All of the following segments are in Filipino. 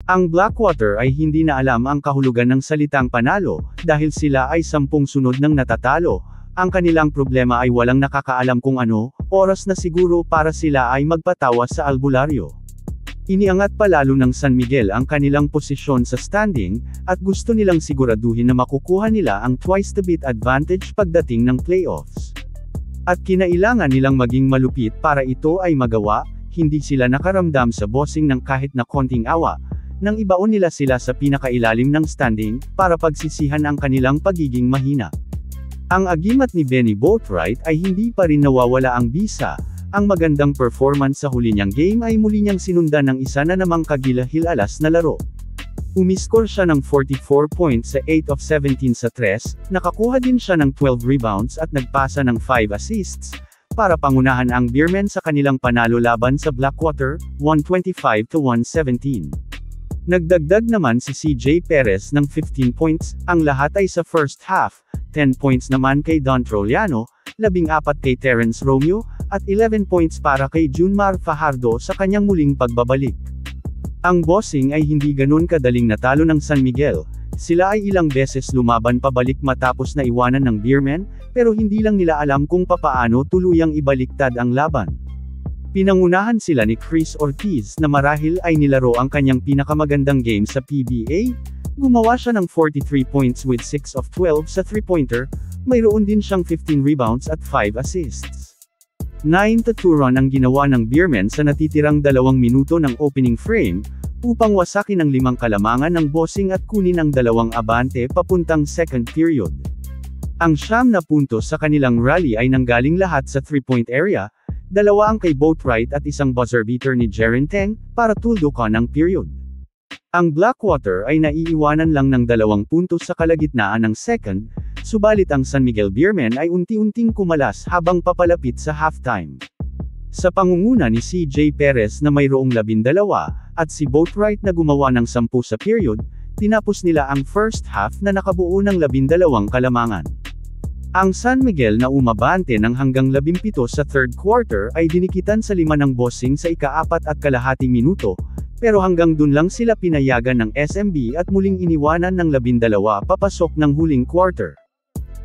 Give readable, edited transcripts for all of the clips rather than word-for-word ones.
Ang Blackwater ay hindi na alam ang kahulugan ng salitang panalo, dahil sila ay 10 sunod ng natatalo. Ang kanilang problema ay walang nakakaalam kung ano, oras na siguro para sila ay magpatawa sa albularyo. Iniangat palalo ng San Miguel ang kanilang posisyon sa standing, at gusto nilang siguraduhin na makukuha nila ang twice-the-beat advantage pagdating ng playoffs. At kinailangan nilang maging malupit para ito ay magawa, hindi sila nakaramdam sa bossing ng kahit na konting awa, nang ibaon nila sila sa pinakailalim ng standing, para pagsisihan ang kanilang pagiging mahina. Ang agimat ni Benny Boatwright ay hindi pa rin nawawala ang bisa. Ang magandang performance sa huli niyang game ay muli niyang sinundan ng isa na namang kagilahilalas na laro. Umiskor siya ng 44 points sa 8 of 17 sa 3, nakakuha din siya ng 12 rebounds at nagpasa ng 5 assists, para pangunahan ang Beermen sa kanilang panalo laban sa Blackwater, 125-117. Nagdagdag naman si CJ Perez ng 15 points, ang lahat ay sa first half, 10 points naman kay Don Troliano, 14 kay Terrence Romeo, at 11 points para kay Junmar Fajardo sa kanyang muling pagbabalik. Ang bossing ay hindi ganun kadaling natalo ng San Miguel, sila ay ilang beses lumaban pabalik matapos na iwanan ng Beermen, pero hindi lang nila alam kung papaano tuluyang ibaliktad ang laban. Pinangunahan sila ni Chris Ortiz na marahil ay nilaro ang kanyang pinakamagandang game sa PBA, gumawa siya ng 43 points with 6 of 12 sa 3-pointer, mayroon din siyang 15 rebounds at 5 assists. 9-2 run ang ginawa ng Beermen sa natitirang 2 minuto ng opening frame, upang wasakin ang 5 kalamangan ng bossing at kunin ang 2 abante papuntang second period. Ang 9 na puntos sa kanilang rally ay nanggaling lahat sa 3-point area, 2 ang kay Boatwright at isang buzzer beater ni Jaren Teng, para tuldukan ang period. Ang Blackwater ay naiiwanan lang ng 2 puntos sa kalagitnaan ng second, subalit ang San Miguel Beermen ay unti-unting kumalas habang papalapit sa halftime. Sa pangunguna ni CJ Perez na mayroong 12, at si Boatwright na gumawa ng 10 sa period, tinapos nila ang first half na nakabuo ng 12 kalamangan. Ang San Miguel na umabante ng hanggang 17 sa third quarter ay dinikitan sa 5 ng bossing sa ika-4 at kalahating minuto, pero hanggang dun lang sila pinayagan ng SMB at muling iniwanan ng 12 papasok ng huling quarter.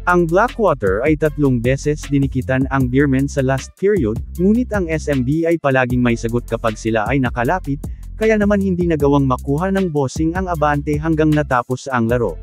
Ang Blackwater ay 3 beses dinikitan ang Beermen sa last period, ngunit ang SMB ay palaging may sagot kapag sila ay nakalapit, kaya naman hindi nagawang makuha ng bossing ang abante hanggang natapos ang laro.